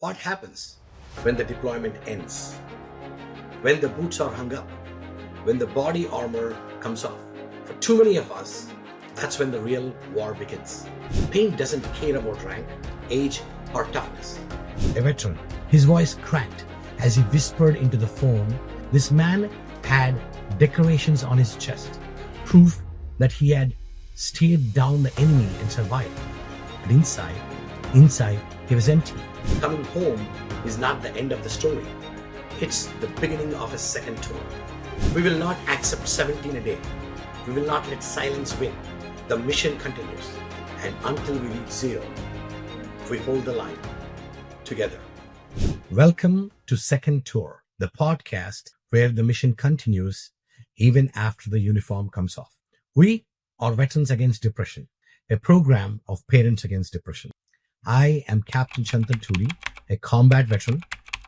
What happens when the deployment ends? When the boots are hung up? When the body armor comes off? For too many of us, that's when the real war begins. Pain doesn't care about rank, age, or toughness. A veteran, his voice cracked as he whispered into the phone. This man had decorations on his chest, proof that he had stared down the enemy and survived. But inside, he was empty. Coming home is not the end of the story. It's the beginning of a second tour. We will not accept 17 a day. We will not let silence win. The mission continues. And until we reach zero, we hold the line together. Welcome to Second Tour, the podcast where the mission continues even after the uniform comes off. We are Veterans Against Depression, a program of Parents Against Depression. I am Captain Shanthan Toodi, a combat veteran,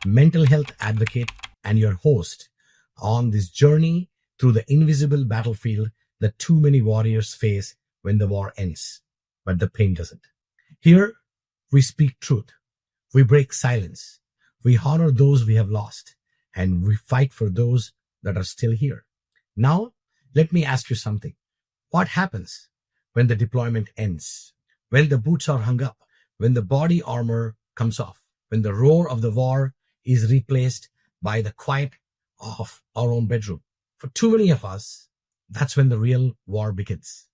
mental health advocate, and your host on this journey through the invisible battlefield that too many warriors face when the war ends, but the pain doesn't. Here, we speak truth. We break silence. We honor those we have lost, and we fight for those that are still here. Now, let me ask you something. What happens when the deployment ends? When the boots are hung up? When the body armor comes off? When the roar of the war is replaced by the quiet of our own bedroom? For too many of us, that's when the real war begins.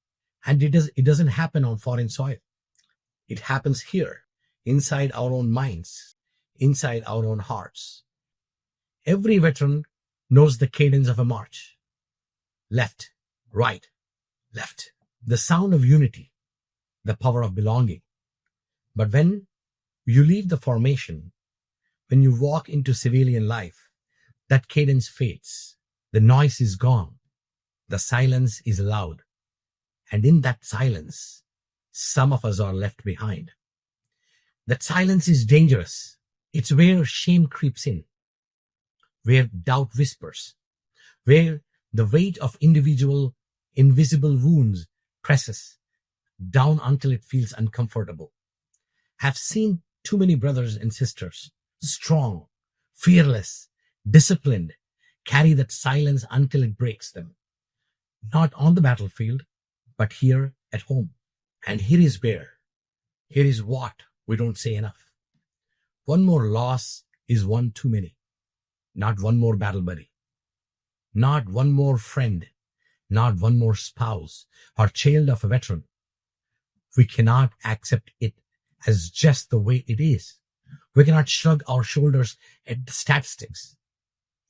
And it doesn't happen on foreign soil. It happens here, inside our own minds, inside our own hearts. Every veteran knows the cadence of a march. Left, right, left. The sound of unity, the power of belonging. But when you leave the formation, when you walk into civilian life, that cadence fades. The noise is gone. The silence is loud. And in that silence, some of us are left behind. That silence is dangerous. It's where shame creeps in, where doubt whispers, where the weight of invisible wounds presses down until it feels uncomfortable. I've seen too many brothers and sisters, strong, fearless, disciplined, carry that silence until it breaks them. Not on the battlefield, but here at home. And here is what we don't say enough. One more loss is one too many. Not one more battle buddy. Not one more friend. Not one more spouse or child of a veteran. We cannot accept it as just the way it is. We cannot shrug our shoulders at the statistics.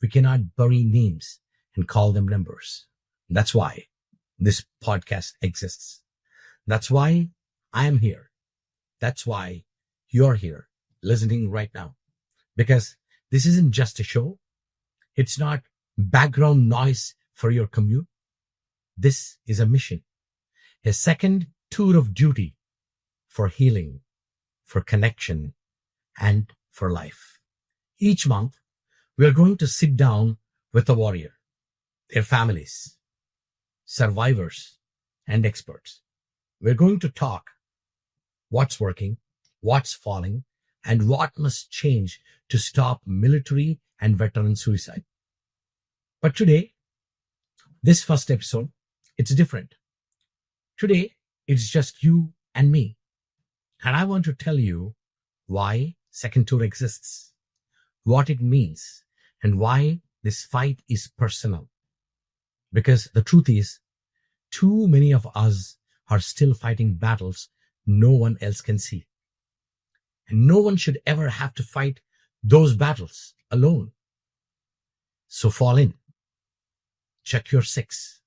We cannot bury names and call them numbers. That's why this podcast exists. That's why I am here. That's why you're here listening right now. Because this isn't just a show. It's not background noise for your commute. This is a mission, a second tour of duty for healing, for connection, and for life. Each month, we are going to sit down with a warrior, their families, survivors, and experts. We're going to talk what's working, what's falling, and what must change to stop military and veteran suicide. But today, this first episode, it's different. Today, it's just you and me. And I want to tell you why Second Tour exists, what it means, and why this fight is personal. Because the truth is, too many of us are still fighting battles no one else can see. And no one should ever have to fight those battles alone. So fall in. Check your six.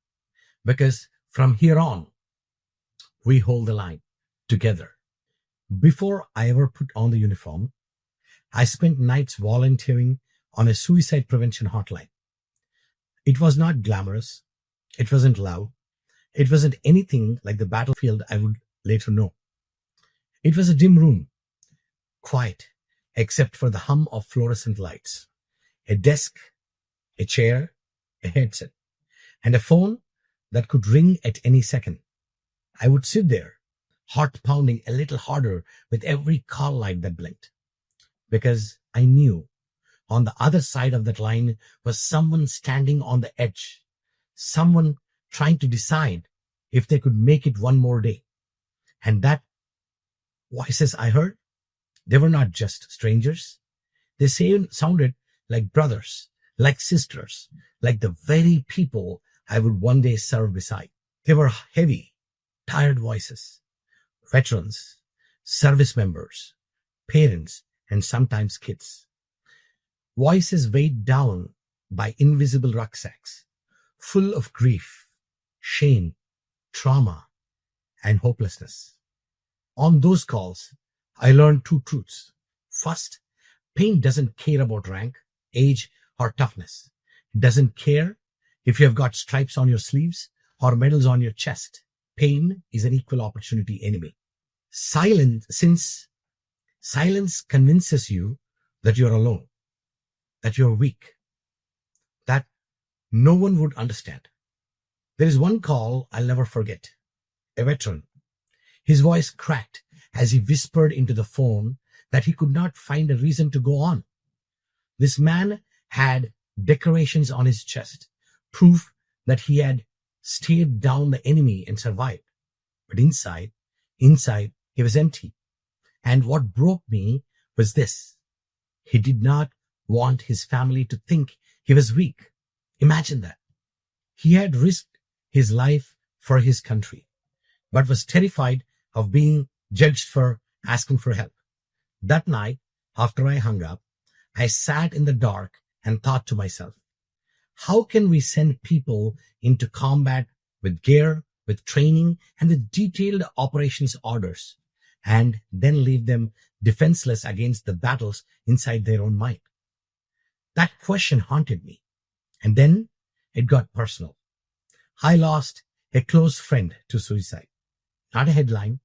Because from here on, we hold the line together. Before I ever put on the uniform, I spent nights volunteering on a suicide prevention hotline. It was not glamorous. It wasn't loud. It wasn't anything like the battlefield I would later know. It was a dim room, quiet, except for the hum of fluorescent lights, a desk, a chair, a headset, and a phone that could ring at any second. I would sit there, heart pounding a little harder with every call light that blinked. because I knew on the other side of that line was someone standing on the edge, someone trying to decide if they could make it one more day. And that voices I heard, they were not just strangers. They sounded like brothers, like sisters, like the very people I would one day serve beside. They were heavy, tired voices, veterans, service members, parents, and sometimes kids. Voices weighed down by invisible rucksacks, full of grief, shame, trauma, and hopelessness. On those calls, I learned two truths. First, pain doesn't care about rank, age, or toughness. It doesn't care if you have got stripes on your sleeves or medals on your chest. Pain is an equal opportunity enemy. Since silence convinces you that you're alone, that you're weak, that no one would understand. There is one call I'll never forget. A veteran. His voice cracked as he whispered into the phone that he could not find a reason to go on. This man had decorations on his chest, proof that he had stared down the enemy and survived. But inside, he was empty. And what broke me was this. He did not want his family to think he was weak. Imagine that. He had risked his life for his country, but was terrified of being judged for asking for help. That night, after I hung up, I sat in the dark and thought to myself, how can we send people into combat with gear, with training, and with detailed operations orders, and then leave them defenseless against the battles inside their own mind? That question haunted me. And then it got personal. I lost a close friend to suicide. Not a headline,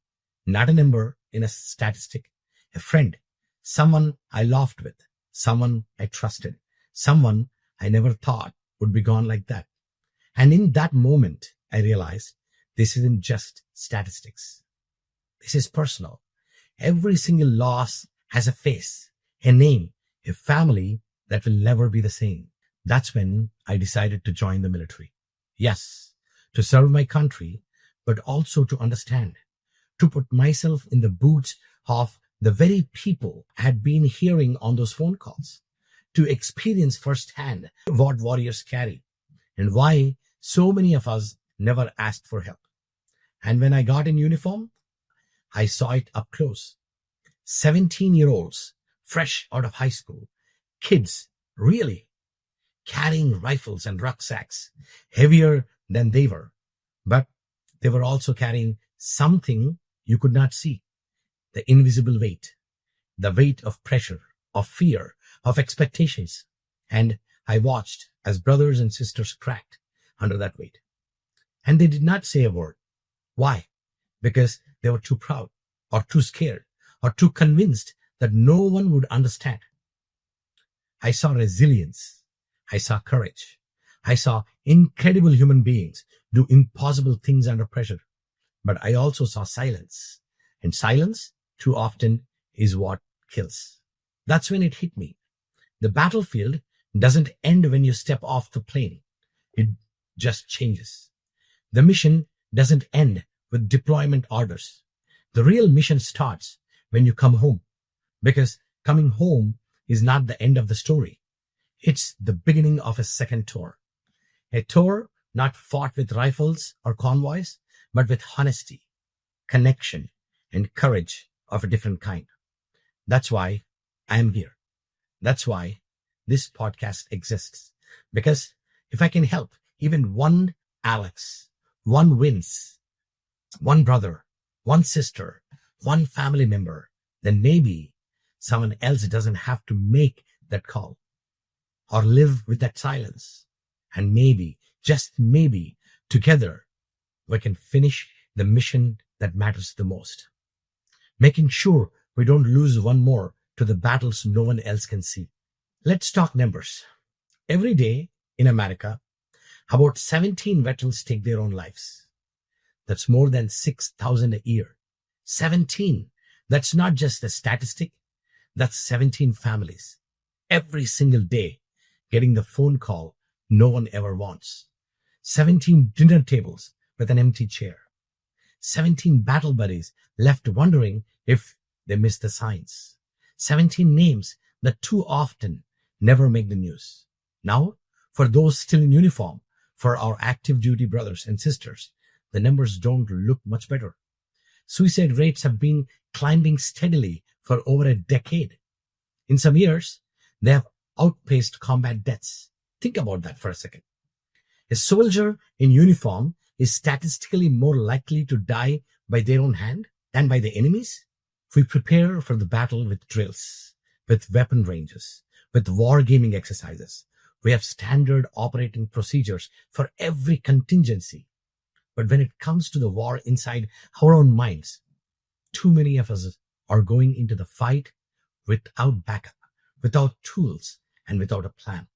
not a number in a statistic. A friend, someone I laughed with, someone I trusted, someone I never thought would be gone like that. And in that moment, I realized this isn't just statistics. This is personal. Every single loss has a face, a name, a family that will never be the same. That's when I decided to join the military. Yes, to serve my country, but also to understand, to put myself in the boots of the very people I had been hearing on those phone calls, to experience firsthand what warriors carry and why so many of us never asked for help. And when I got in uniform, I saw it up close. 17-year-olds, fresh out of high school, kids, really, carrying rifles and rucksacks, heavier than they were. But they were also carrying something you could not see, the invisible weight, the weight of pressure, of fear, of expectations. And I watched as brothers and sisters cracked under that weight. And they did not say a word. Why? Because they were too proud, or too scared, or too convinced that no one would understand. I saw resilience. I saw courage. I saw incredible human beings do impossible things under pressure. But I also saw silence. And silence, too often, is what kills. That's when it hit me. The battlefield doesn't end when you step off the plane. It just changes. The mission doesn't end with deployment orders. The real mission starts when you come home, because coming home is not the end of the story. It's the beginning of a second tour. A tour not fought with rifles or convoys, but with honesty, connection, and courage of a different kind. That's why I am here. That's why this podcast exists. Because if I can help even one Alex, one Vince, one brother, one sister, one family member, then maybe someone else doesn't have to make that call or live with that silence. And maybe, just maybe, together we can finish the mission that matters the most, making sure we don't lose one more to the battles no one else can see. Let's talk numbers. Every day in America, about 17 veterans take their own lives. That's more than 6,000 a year. 17. That's not just a statistic. That's 17 families every single day getting the phone call no one ever wants. 17 dinner tables with an empty chair. 17 battle buddies left wondering if they missed the signs. 17 names that too often never make the news. Now, for those still in uniform, for our active duty brothers and sisters, the numbers don't look much better. Suicide rates have been climbing steadily for over a decade. In some years, they have outpaced combat deaths. Think about that for a second. A soldier in uniform is statistically more likely to die by their own hand than by the enemy's. We prepare for the battle with drills, with weapon ranges, with wargaming exercises. We have standard operating procedures for every contingency. But when it comes to the war inside our own minds, too many of us are going into the fight without backup, without tools, and without a plan.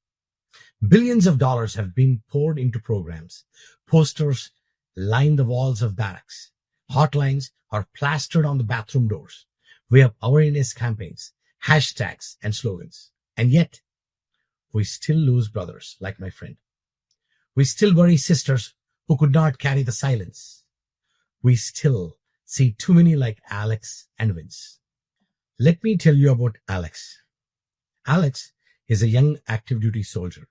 Billions of dollars have been poured into programs. Posters line the walls of barracks. Hotlines are plastered on the bathroom doors. We have awareness campaigns, hashtags, and slogans. And yet, we still lose brothers like my friend. We still bury sisters who could not carry the silence. We still see too many like Alex and Vince. Let me tell you about Alex. Alex is a young active duty soldier.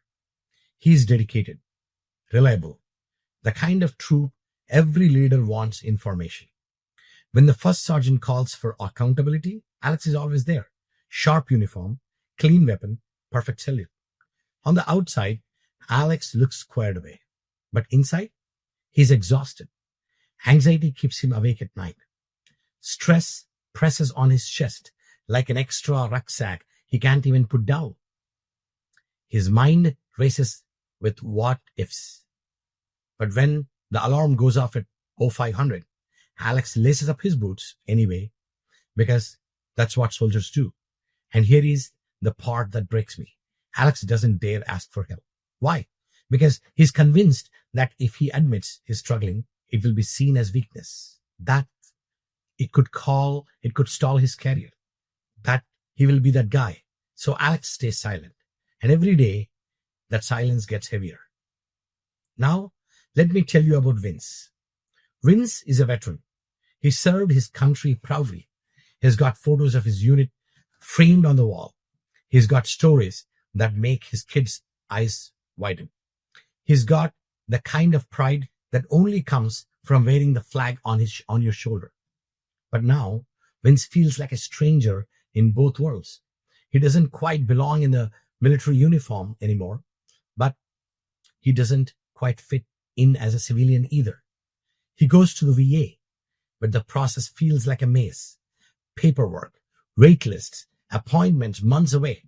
He is dedicated, reliable, the kind of troop every leader wants in formation. When the first sergeant calls for accountability, Alex is always there. Sharp uniform, clean weapon, perfect salute. On the outside, Alex looks squared away. But inside, he's exhausted. Anxiety keeps him awake at night. Stress presses on his chest like an extra rucksack he can't even put down. His mind races with what ifs. But when the alarm goes off at 0500, Alex laces up his boots anyway, because that's what soldiers do. And here is the part that breaks me. Alex doesn't dare ask for help. Why? Because he's convinced that if he admits he's struggling, it will be seen as weakness, that it could stall his career, that he will be that guy. So Alex stays silent. And every day, that silence gets heavier. Now, let me tell you about Vince. Vince is a veteran. He served his country proudly. He's got photos of his unit framed on the wall. He's got stories that make his kids' eyes widen. He's got the kind of pride that only comes from wearing the flag on your shoulder. But now, Vince feels like a stranger in both worlds. He doesn't quite belong in the military uniform anymore, but he doesn't quite fit in as a civilian either. He goes to the VA, but the process feels like a maze. Paperwork, wait lists, appointments months away.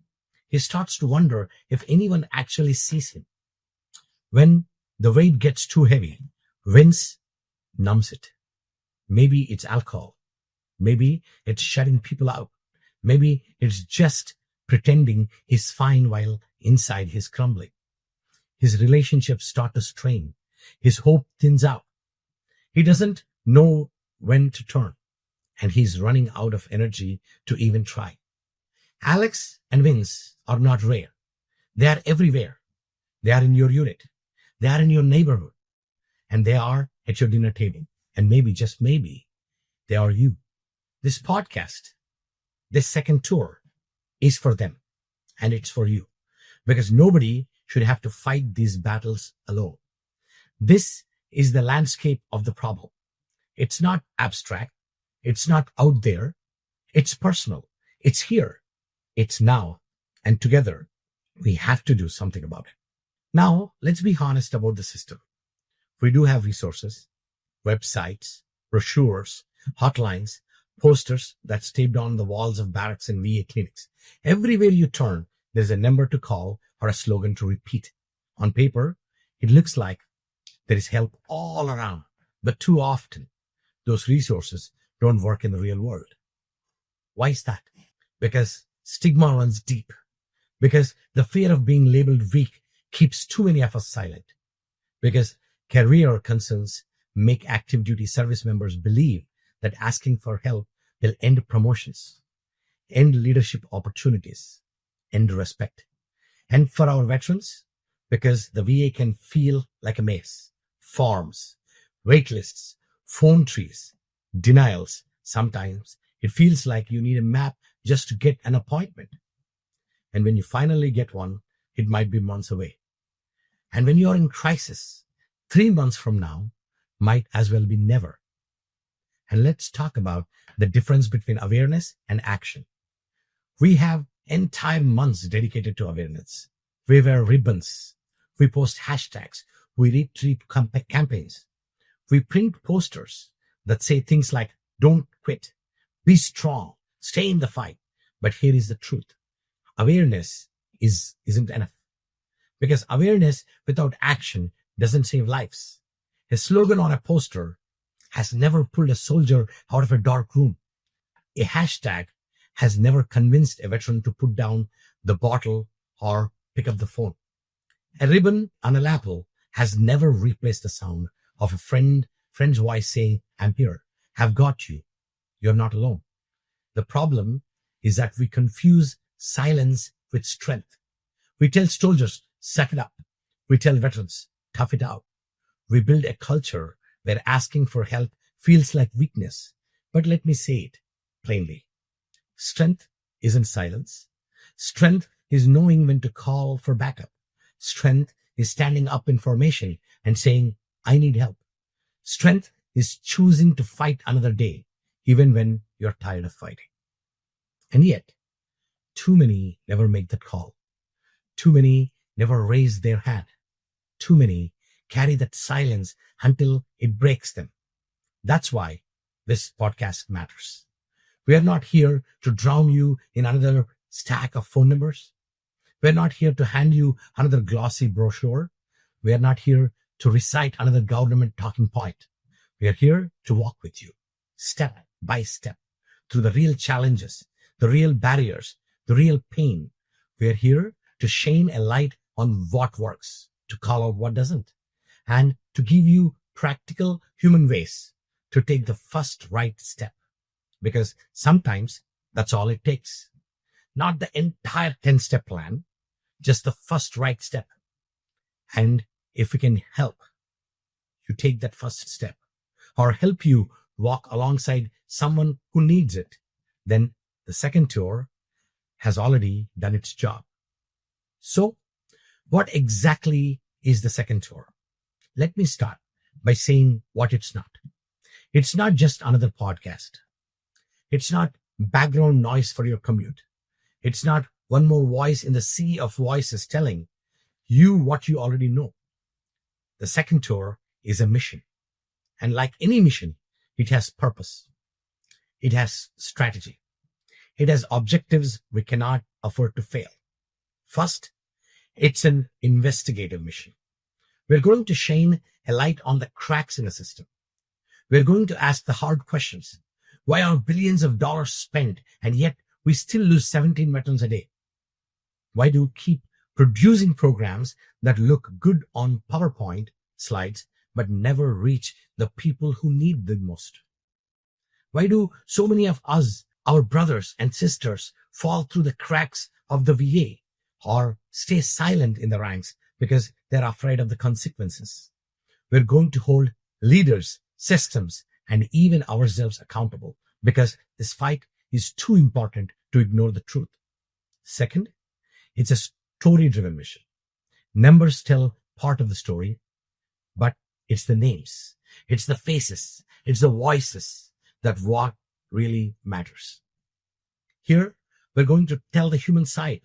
He starts to wonder if anyone actually sees him. When the weight gets too heavy, Vince numbs it. Maybe it's alcohol. Maybe it's shutting people out. Maybe it's just pretending he's fine while inside he's crumbling. His relationships start to strain. His hope thins out. He doesn't know when to turn, and he's running out of energy to even try. Alex and Vince are not rare. They are everywhere. They are in your unit. They are in your neighborhood. And they are at your dinner table. And maybe, just maybe, they are you. This podcast, this second tour, is for them. And it's for you. Because nobody should have to fight these battles alone. This is the landscape of the problem. It's not abstract. It's not out there. It's personal. It's here. It's now. And together, we have to do something about it. Now, let's be honest about the system. We do have resources, websites, brochures, hotlines, posters that's taped on the walls of barracks and VA clinics. Everywhere you turn, there's a number to call or a slogan to repeat. On paper, it looks like there is help all around, but too often, those resources don't work in the real world. Why is that? Because stigma runs deep. Because the fear of being labeled weak keeps too many of us silent. Because career concerns make active duty service members believe that asking for help will end promotions. end leadership opportunities, end respect. And for our veterans, because the VA can feel like a maze, forms, wait lists, phone trees, denials. Sometimes it feels like you need a map just to get an appointment. And when you finally get one, it might be months away. And when you're in crisis, 3 months from now might as well be never. And let's talk about the difference between awareness and action. We have entire months dedicated to awareness. We wear ribbons. We post hashtags. We retweet campaigns. We print posters that say things like, don't quit, be strong, stay in the fight. But here is the truth. Awareness isn't enough. Because awareness without action doesn't save lives. A slogan on a poster has never pulled a soldier out of a dark room. A hashtag has never convinced a veteran to put down the bottle or pick up the phone. A ribbon on a lapel has never replaced the sound of a friend's voice saying, I'm here, I've got you, you're not alone. The problem is that we confuse silence with strength. We tell soldiers, suck it up. We tell veterans, tough it out. We build a culture where asking for help feels like weakness. But let me say it plainly. Strength isn't silence. Strength is knowing when to call for backup. Strength is standing up in formation and saying, I need help. Strength is choosing to fight another day, even when you're tired of fighting. And yet, too many never make that call. Too many never raise their hand. Too many carry that silence until it breaks them. That's why this podcast matters. We are not here to drown you in another stack of phone numbers. We're not here to hand you another glossy brochure. We are not here to recite another government talking point. We are here to walk with you, step by step, through the real challenges, the real barriers, the real pain. We are here to shine a light on what works, to call out what doesn't, and to give you practical human ways to take the first right step. Because sometimes that's all it takes. Not the entire 10-step plan, just the first right step. And if we can help you take that first step, or help you walk alongside someone who needs it, then the second tour has already done its job. So, what exactly is the second tour? Let me start by saying what it's not. It's not just another podcast. It's not background noise for your commute. It's not one more voice in the sea of voices telling you what you already know. The second tour is a mission. And like any mission, it has purpose. It has strategy. It has objectives we cannot afford to fail. First, it's an investigative mission. We're going to shine a light on the cracks in the system. We're going to ask the hard questions. Why are billions of dollars spent and yet we still lose 17 veterans a day? Why do we keep producing programs that look good on PowerPoint slides but never reach the people who need them most? Why do so many of us, our brothers and sisters, fall through the cracks of the VA or stay silent in the ranks because they're afraid of the consequences? We're going to hold leaders, systems, and even ourselves accountable because this fight is too important to ignore the truth. Second, it's a story-driven mission. Numbers tell part of the story, but it's the names, it's the faces, it's the voices that what really matters. Here, we're going to tell the human side,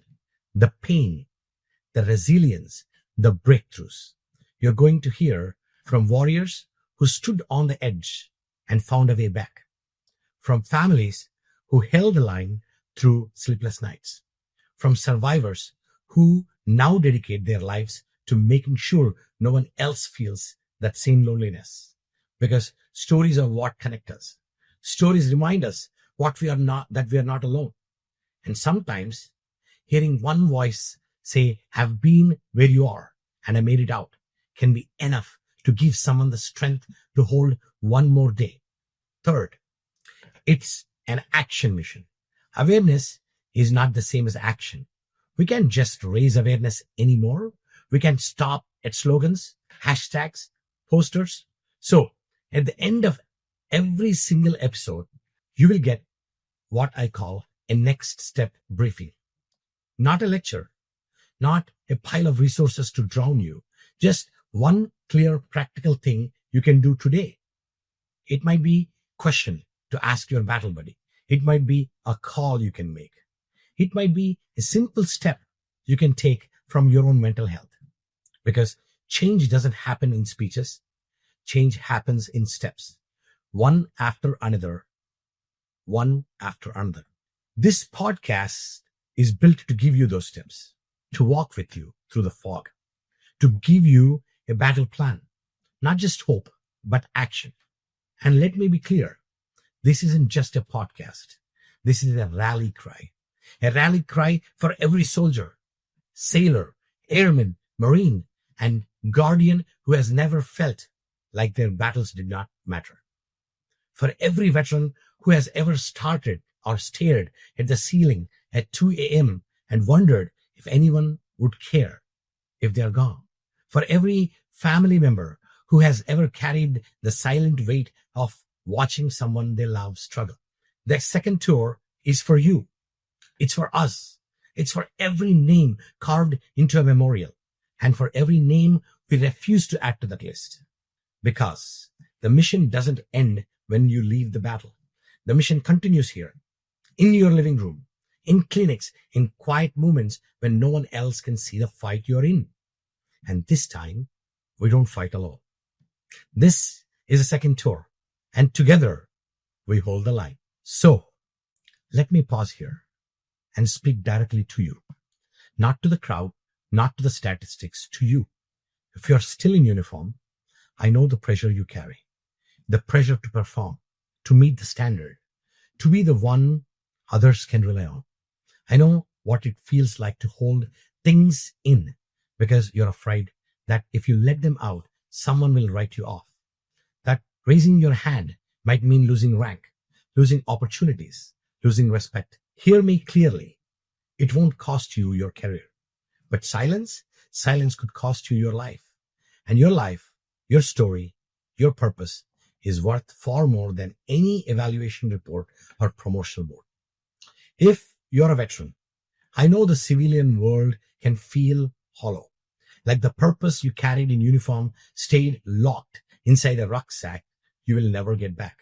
the pain, the resilience, the breakthroughs. You're going to hear from warriors who stood on the edge and found a way back, from families who held the line through sleepless nights, from survivors who now dedicate their lives to making sure no one else feels that same loneliness. Because stories are what connect us. Stories remind us that we are not alone. And sometimes hearing one voice say, I've been where you are and I made it out, can be enough to give someone the strength to hold one more day. Third, it's an action mission. Awareness is not the same as action. We can't just raise awareness anymore. We can stop at slogans, hashtags, posters. So at the end of every single episode, you will get what I call a next step briefing. Not a lecture, not a pile of resources to drown you, just one clear practical thing you can do today. It might be a question to ask your battle buddy. It might be a call you can make. It might be a simple step you can take from your own mental health. Because change doesn't happen in speeches. Change happens in steps, one after another, one after another. This podcast is built to give you those steps, to walk with you through the fog, to give you a battle plan, not just hope, but action. And let me be clear, this isn't just a podcast. This is a rally cry for every soldier, sailor, airman, marine, and guardian who has never felt like their battles did not matter. For every veteran who has ever started or stared at the ceiling at 2 a.m. and wondered if anyone would care if they are gone. For every family member who has ever carried the silent weight of watching someone they love struggle. The second tour is for you. It's for us. It's for every name carved into a memorial, and for every name we refuse to add to that list. Because the mission doesn't end when you leave the battle. The mission continues here, in your living room, in clinics, in quiet moments when no one else can see the fight you're in. And this time, we don't fight alone. This is a second tour, and together we hold the line. So, let me pause here and speak directly to you. Not to the crowd, not to the statistics, to you. If you're still in uniform, I know the pressure you carry, the pressure to perform, to meet the standard, to be the one others can rely on. I know what it feels like to hold things in because you're afraid that if you let them out, someone will write you off. That raising your hand might mean losing rank, losing opportunities, losing respect. Hear me clearly. It won't cost you your career. But silence could cost you your life. And your life, your story, your purpose is worth far more than any evaluation report or promotional board. If you're a veteran, I know the civilian world can feel hollow, like the purpose you carried in uniform stayed locked inside a rucksack you will never get back.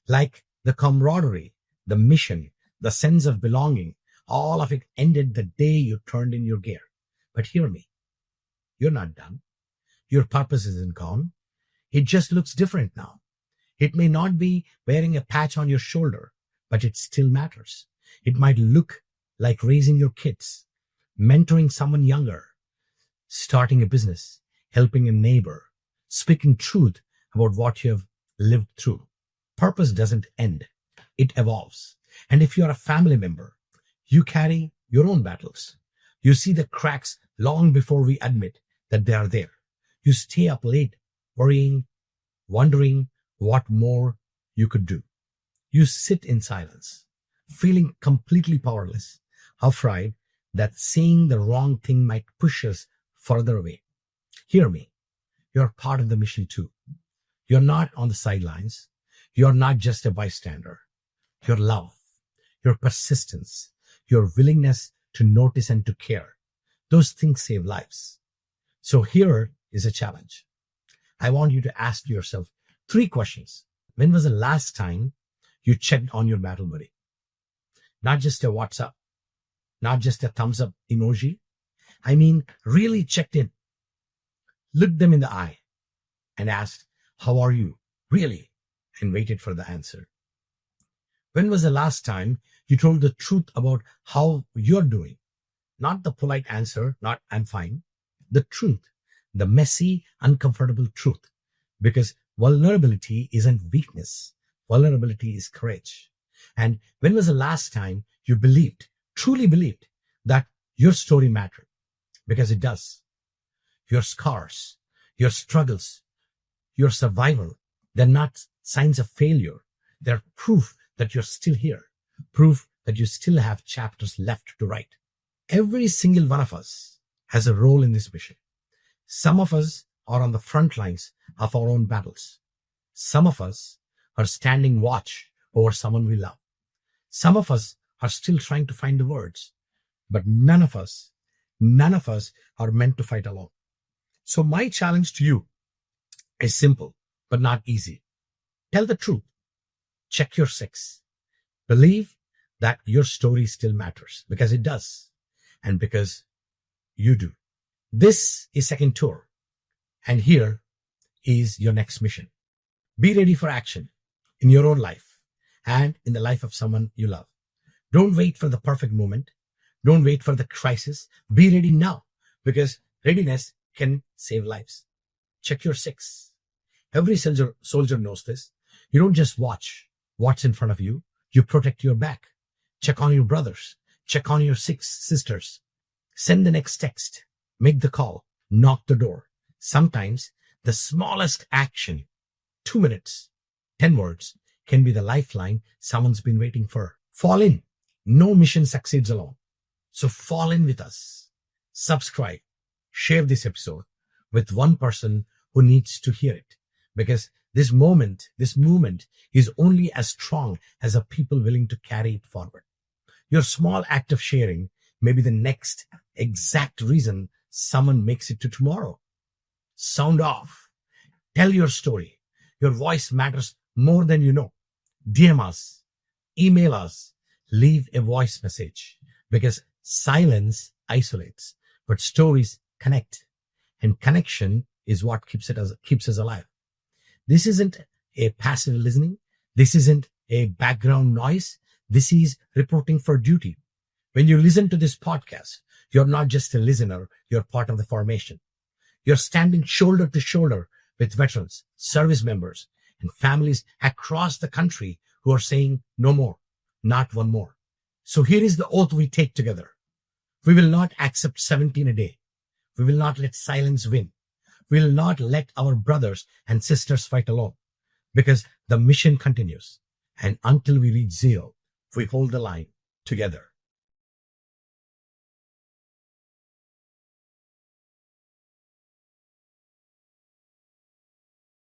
Like the camaraderie, the mission, the sense of belonging, all of it ended the day you turned in your gear. But hear me, you're not done. Your purpose isn't gone. It just looks different now. It may not be wearing a patch on your shoulder, but it still matters. It might look like raising your kids, mentoring someone younger, starting a business, helping a neighbor, speaking truth about what you have lived through. Purpose doesn't end. It evolves. And if you're a family member, you carry your own battles. You see the cracks long before we admit that they are there. You stay up late, worrying, wondering what more you could do. You sit in silence, feeling completely powerless, afraid that saying the wrong thing might push us further away. Hear me. You're part of the mission too. You're not on the sidelines. You're not just a bystander. Your love, your persistence, your willingness to notice and to care, those things save lives. So here is a challenge. I want you to ask yourself 3 questions. When was the last time you checked on your battle buddy? Not just a WhatsApp, not just a thumbs up emoji. I mean, really checked in. Looked them in the eye and asked, how are you? Really? And waited for the answer. When was the last time you told the truth about how you're doing? Not the polite answer, not I'm fine. The truth, the messy, uncomfortable truth. Because vulnerability isn't weakness. Vulnerability is courage. And when was the last time you believed, truly believed, that your story mattered? Because it does. Your scars, your struggles, your survival, they're not signs of failure. They're proof that you're still here. Proof that you still have chapters left to write. Every single one of us has a role in this mission. Some of us are on the front lines of our own battles. Some of us are standing watch over someone we love. Some of us are still trying to find the words, but none of us are meant to fight alone. So my challenge to you is simple, but not easy. Tell the truth. Check your six. Believe that your story still matters, because it does, and because you do. This is second tour, and here is your next mission. Be ready for action in your own life and in the life of someone you love. Don't wait for the perfect moment. Don't wait for the crisis. Be ready now, because readiness can save lives. Check your six. Every soldier knows this. You don't just watch what's in front of you. You protect your back. Check on your brothers. Check on your sisters. Send the next text. Make the call. Knock the door. Sometimes the smallest action, 2 minutes, 10 words, can be the lifeline someone's been waiting for. Fall in. No mission succeeds alone. So fall in with us. Subscribe. Share this episode with one person who needs to hear it, because this movement is only as strong as the people willing to carry it forward. Your small act of sharing may be the next exact reason someone makes it to tomorrow. Sound off. Tell your story. Your voice matters more than you know. DM us, email us, leave a voice message, because silence isolates, but stories connect, and connection is what keeps us alive. This isn't a passive listening. This isn't a background noise. This is reporting for duty. When you listen to this podcast, you're not just a listener, you're part of the formation. You're standing shoulder to shoulder with veterans, service members, and families across the country who are saying no more, not one more. So here is the oath we take together. We will not accept 17 a day. We will not let silence win. We will not let our brothers and sisters fight alone, because the mission continues. And until we reach zero, we hold the line together.